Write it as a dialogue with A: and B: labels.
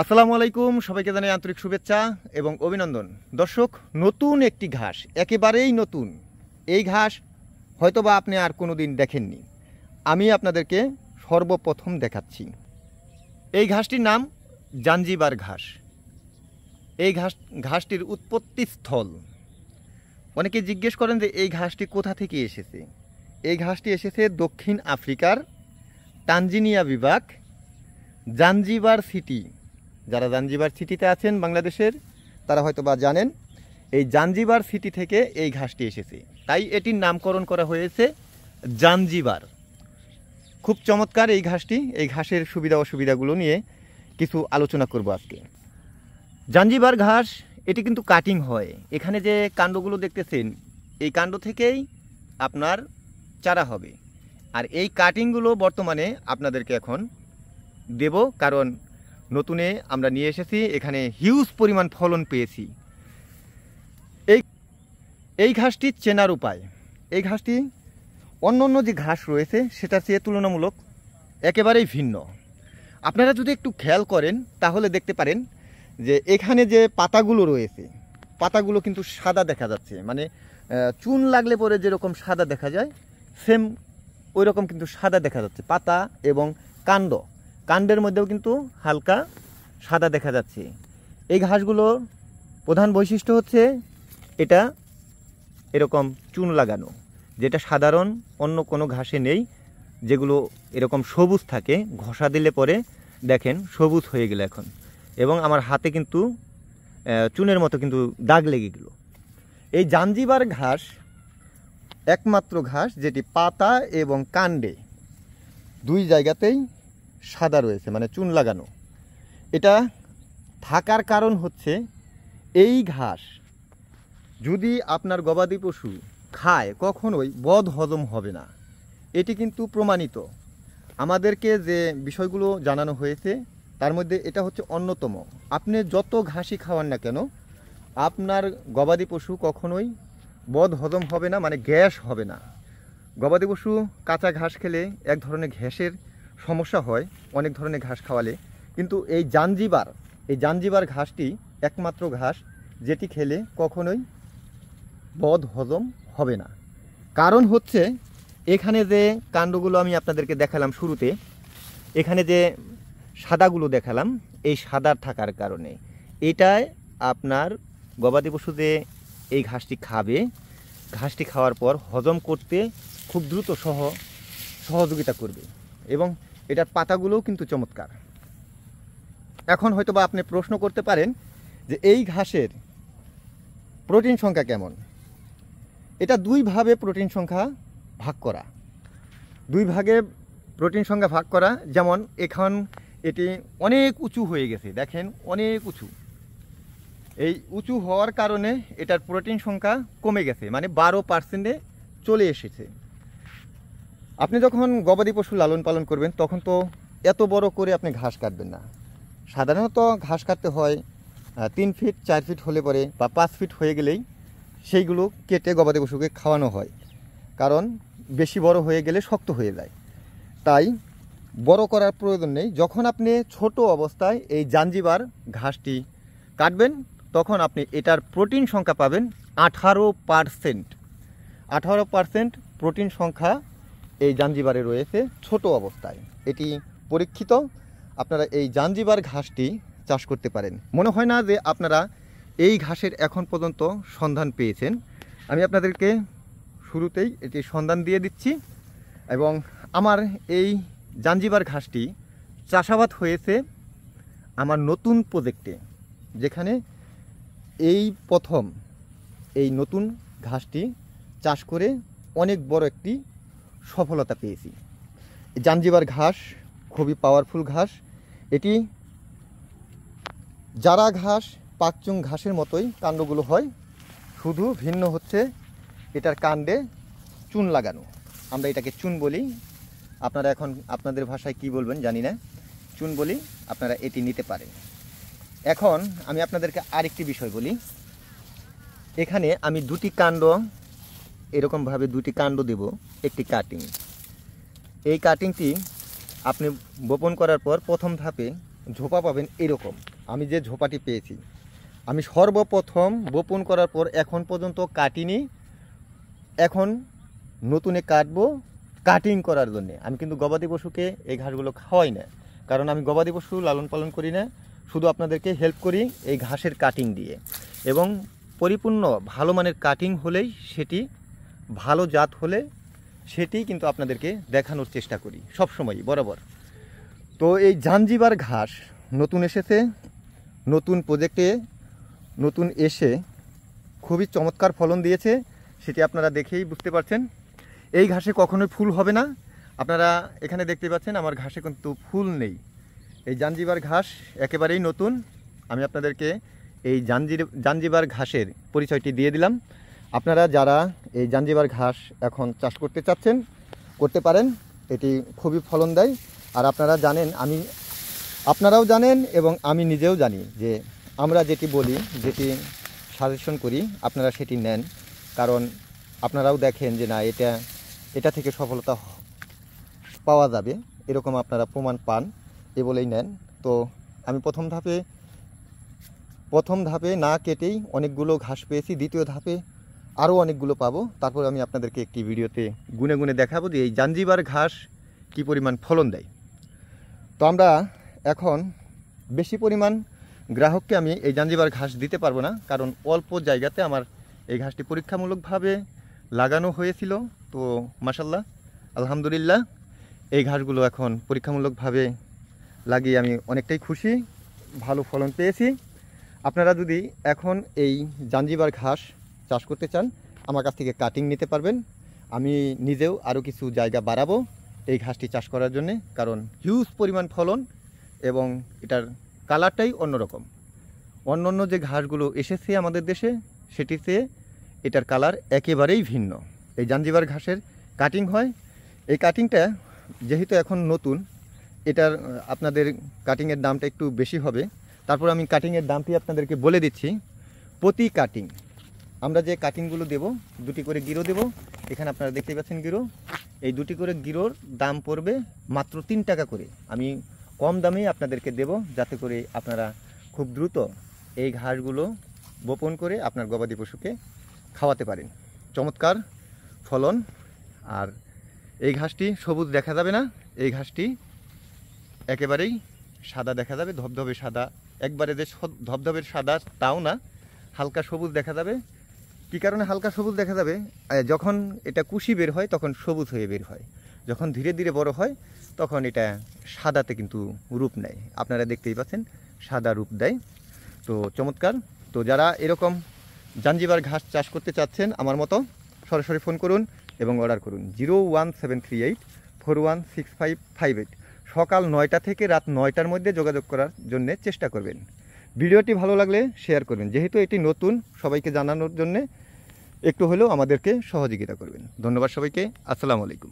A: আসসালামু আলাইকুম, সবাইকে জানাই আন্তরিক শুভেচ্ছা এবং অভিনন্দন। দর্শক, নতুন একটি ঘাস, একেবারেই নতুন। এই ঘাস হয়তোবা আপনি আর কোনোদিন দেখেননি, আমি আপনাদেরকে সর্বপ্রথম দেখাচ্ছি। এই ঘাসটির নাম জাঞ্জিবার ঘাস। এই ঘাসটির উৎপত্তি স্থল, অনেকে জিজ্ঞেস করেন যে এই ঘাসটি কোথা থেকে এসেছে। এই ঘাসটি এসেছে দক্ষিণ আফ্রিকার তানজানিয়া বিভাগ, জাঞ্জিবার সিটি। যারা জাঞ্জিবার সিটিতে আছেন বাংলাদেশের, তারা হয়তো বা জানেন এই জাঞ্জিবার সিটি থেকে এই ঘাসটি এসেছে, তাই এটির নামকরণ করা হয়েছে জাঞ্জিবার। খুব চমৎকার এই ঘাসটি। এই ঘাসের সুবিধা অসুবিধাগুলো নিয়ে কিছু আলোচনা করব আজকে। জাঞ্জিবার ঘাস এটি কিন্তু কাটিং হয়। এখানে যে কাণ্ডগুলো দেখতেছেন, এই কাণ্ড থেকেই আপনার চারা হবে। আর এই কাটিংগুলো বর্তমানে আপনাদেরকে এখন দেব, কারণ নতুনে আমরা নিয়ে এসেছি, এখানে হিউজ পরিমাণ ফলন পেয়েছি। এই ঘাসটি চেনার উপায়, এই ঘাসটি অন্য অন্য যে ঘাস রয়েছে সেটার চেয়ে তুলনামূলক একেবারেই ভিন্ন। আপনারা যদি একটু খেয়াল করেন তাহলে দেখতে পারেন যে এখানে যে পাতাগুলো রয়েছে, পাতাগুলো কিন্তু সাদা দেখা যাচ্ছে। মানে চুন লাগলে পরে যেরকম সাদা দেখা যায়, সেম ওই রকম কিন্তু সাদা দেখা যাচ্ছে পাতা এবং কাণ্ডের মধ্যেও কিন্তু হালকা সাদা দেখা যাচ্ছে। এই ঘাসগুলোর প্রধান বৈশিষ্ট্য হচ্ছে এটা এরকম চুন লাগানো, যেটা সাধারণ অন্য কোনো ঘাসে নেই, যেগুলো এরকম সবুজ থাকে। ঘষা দিলে পরে দেখেন সবুজ হয়ে গেল এখন, এবং আমার হাতে কিন্তু চুনের মতো কিন্তু দাগ লেগে গেল। এই জাঞ্জিবার ঘাস একমাত্র ঘাস যেটি পাতা এবং কাণ্ডে দুই জায়গাতেই সাদা রয়েছে, মানে চুন লাগানো। এটা থাকার কারণ হচ্ছে এই ঘাস যদি আপনার গবাদি পশু খায় কখনোই বদ হজম হবে না। এটি কিন্তু প্রমাণিত। আমাদেরকে যে বিষয়গুলো জানানো হয়েছে তার মধ্যে এটা হচ্ছে অন্যতম। আপনি যত ঘাসই খাওয়ান না কেন, আপনার গবাদি পশু কখনোই বদ হজম হবে না, মানে গ্যাস হবে না। গবাদি পশু কাঁচা ঘাস খেলে এক ধরনের গ্যাসের সমস্যা হয় অনেক ধরনের ঘাস খাওয়ালে, কিন্তু এই জাঞ্জিবার ঘাসটি একমাত্র ঘাস যেটি খেলে কখনোই বদ হজম হবে না। কারণ হচ্ছে এখানে যে কাণ্ডগুলো আমি আপনাদেরকে দেখালাম শুরুতে, এখানে যে সাদাগুলো দেখালাম, এই সাদার থাকার কারণে এটাই আপনার গবাদি পশু যে এই ঘাসটি খাবে, ঘাসটি খাওয়ার পর হজম করতে খুব দ্রুত সহযোগিতা করবে, এবং এটার পাতাগুলোও কিন্তু চমৎকার। এখন হয়তোবা আপনি প্রশ্ন করতে পারেন যে এই ঘাসের প্রোটিন সংখ্যা কেমন। এটা দুই ভাগে প্রোটিন সংখ্যা ভাগ করা। যেমন এখন এটি অনেক উঁচু হয়ে গেছে, দেখেন অনেক উঁচু। এই উঁচু হওয়ার কারণে এটার প্রোটিন সংখ্যা কমে গেছে, মানে 12% চলে এসেছে। আপনি যখন গবাদি পশু লালন পালন করবেন তখন তো এত বড় করে আপনি ঘাস কাটবেন না। সাধারণত ঘাস কাটতে হয় 3 ফিট 4 ফিট হলে পরে, বা 5 ফিট হয়ে গেলেই সেইগুলো কেটে গবাদি পশুকে খাওয়ানো হয়, কারণ বেশি বড় হয়ে গেলে শক্ত হয়ে যায়। তাই বড় করার প্রয়োজন নেই। যখন আপনি ছোট অবস্থায় এই জাঞ্জিবার ঘাসটি কাটবেন তখন আপনি এটার প্রোটিন সংখ্যা পাবেন 18% প্রোটিন সংখ্যা এই জাঞ্জিবারে রয়েছে ছোট অবস্থায়। এটি পরীক্ষিত। আপনারা এই জাঞ্জিবার ঘাসটি চাষ করতে পারেন। মনে হয় না যে আপনারা এই ঘাসের এখন পর্যন্ত সন্ধান পেয়েছেন। আমি আপনাদেরকে শুরুতেই এটি সন্ধান দিয়ে দিচ্ছি। এবং আমার এই জাঞ্জিবার ঘাসটি চাষাবাদ হয়েছে আমার নতুন প্রজেক্টে, যেখানে এই প্রথম এই নতুন ঘাসটি চাষ করে অনেক বড় একটি সফলতা পেয়েছি। জাঞ্জিবার ঘাস খুবই পাওয়ারফুল ঘাস। এটি জারা ঘাস, পাকচুং ঘাসের মতোই কাণ্ডগুলো হয়, শুধু ভিন্ন হচ্ছে এটার কাণ্ডে চুন লাগানো। আমরা এটাকে চুন বলি, আপনারা এখন আপনাদের ভাষায় কি বলবেন জানি না, চুন বলি, আপনারা এটি নিতে পারেন। এখন আমি আপনাদেরকে আরেকটি বিষয় বলি। এখানে আমি দুটি কাণ্ড, এরকমভাবে দুটি কাণ্ড দেব, একটি কাটিং। এই কাটিংটি আপনি বপন করার পর প্রথম ধাপে ঝোপা পাবেন এরকম। আমি যে ঝোপাটি পেয়েছি, আমি সর্বপ্রথম বপন করার পর এখন পর্যন্ত কাটিনি, এখন নতুনে কাটবো কাটিং করার জন্য। আমি কিন্তু গবাদি পশুকে এই ঘাসগুলো খাওয়াই না, কারণ আমি গবাদি পশু লালন পালন করি না, শুধু আপনাদেরকে হেল্প করি এই ঘাসের কাটিং দিয়ে। এবং পরিপূর্ণ ভালো মানের কাটিং হলেই, সেটি ভালো জাত হলে সেটি কিন্তু আপনাদেরকে দেখানোর চেষ্টা করি সবসময়ই বরাবর। তো এই জাঞ্জিবার ঘাস নতুন এসেছে, নতুন প্রজেক্টে নতুন এসে খুবই চমৎকার ফলন দিয়েছে, সেটি আপনারা দেখেই বুঝতে পারছেন। এই ঘাসে কখনোই ফুল হবে না। আপনারা এখানে দেখতে পাচ্ছেন আমার ঘাসে কিন্তু ফুল নেই। এই জাঞ্জিবার ঘাস একেবারেই নতুন। আমি আপনাদেরকে এই জাঞ্জিবার ঘাসের পরিচয়টি দিয়ে দিলাম। আপনারা যারা এই জাঞ্জিবার ঘাস এখন চাষ করতে চাচ্ছেন করতে পারেন, এটি খুবই ফলন দেয়। আর আপনারা জানেন, আপনারাও জানেন এবং আমি নিজেও জানি যে আমরা যেটি বলি, যেটি সাজেশন করি, আপনারা সেটি নেন। কারণ আপনারাও দেখেন যে না, এটা থেকে সফলতা পাওয়া যাবে, এরকম আপনারা প্রমাণ পান, এ বলেই নেন। তো আমি প্রথম ধাপে না কেটেই অনেকগুলো ঘাস পেয়েছি, দ্বিতীয় ধাপে আরও অনেকগুলো পাবো। তারপর আমি আপনাদেরকে একটি ভিডিওতে গুনে গুনে দেখাবো যে এই জাঞ্জিবার ঘাস কি পরিমাণ ফলন দেয়। তো আমরা এখন বেশি পরিমাণ গ্রাহককে আমি এই জাঞ্জিবার ঘাস দিতে পারবো না, কারণ অল্প জায়গাতে আমার এই ঘাসটি পরীক্ষামূলকভাবে লাগানো হয়েছিল। তো মাশাল্লাহ, আলহামদুলিল্লাহ, এই ঘাসগুলো এখন পরীক্ষামূলকভাবে লাগিয়ে আমি অনেকটাই খুশি, ভালো ফলন পেয়েছি। আপনারা যদি এখন এই জাঞ্জিবার ঘাস চাষ করতে চান, আমার কাছ থেকে কাটিং নিতে পারবেন। আমি নিজেও আরও কিছু জায়গা বাড়াবো এই ঘাসটি চাষ করার জন্যে, কারণ হিউজ পরিমাণ ফলন এবং এটার কালারটাই অন্যরকম। অন্য যে ঘাসগুলো এসেছে আমাদের দেশে, সেটির চেয়ে এটার কালার একেবারেই ভিন্ন। এই জাঞ্জিবার ঘাসের কাটিং হয়। এই কাটিংটা যেহেতু এখন নতুন, এটার আপনাদের কাটিংয়ের দামটা একটু বেশি হবে। তারপর আমি কাটিংয়ের দামটি আপনাদেরকে বলে দিচ্ছি। প্রতি কাটিং আমরা যে কাটিংগুলো দেব, 2টি করে গিরো দেব। এখানে আপনারা দেখতে পাচ্ছেন গিরো, এই 2টি করে গিরোর দাম পড়বে মাত্র 3 টাকা করে। আমি কম দামেই আপনাদেরকে দেব, যাতে করে আপনারা খুব দ্রুত এই ঘাসগুলো বপন করে আপনার গবাদি পশুকে খাওয়াতে পারেন। চমৎকার ফলন। আর এই ঘাসটি সবুজ দেখা যাবে না, এই ঘাসটি একেবারেই সাদা দেখা যাবে, ধবধবে সাদা। একবারে যে ধবধবে সাদা তাও না, হালকা সবুজ দেখা যাবে। কী কারণে হালকা সবুজ দেখা যাবে? যখন এটা কুশি বের হয় তখন সবুজ হয়ে বের হয়, যখন ধীরে ধীরে বড় হয় তখন এটা সাদাতে কিন্তু রূপ নেয়। আপনারা দেখতেই পাচ্ছেন সাদা রূপ দেয়। তো চমৎকার। তো যারা এরকম জাঞ্জিবার ঘাস চাষ করতে চাচ্ছেন আমার মতো, সরাসরি ফোন করুন এবং অর্ডার করুন 01738416558। সকাল 9টা থেকে রাত 9টার মধ্যে যোগাযোগ করার জন্য চেষ্টা করবেন। ভিডিওটি ভালো লাগলে শেয়ার করবেন, যেহেতু এটি নতুন, সবাইকে জানানোর জন্যে একটু হলেও আমাদেরকে সহযোগিতা করবেন। ধন্যবাদ সবাইকে। আসসালামু আলাইকুম।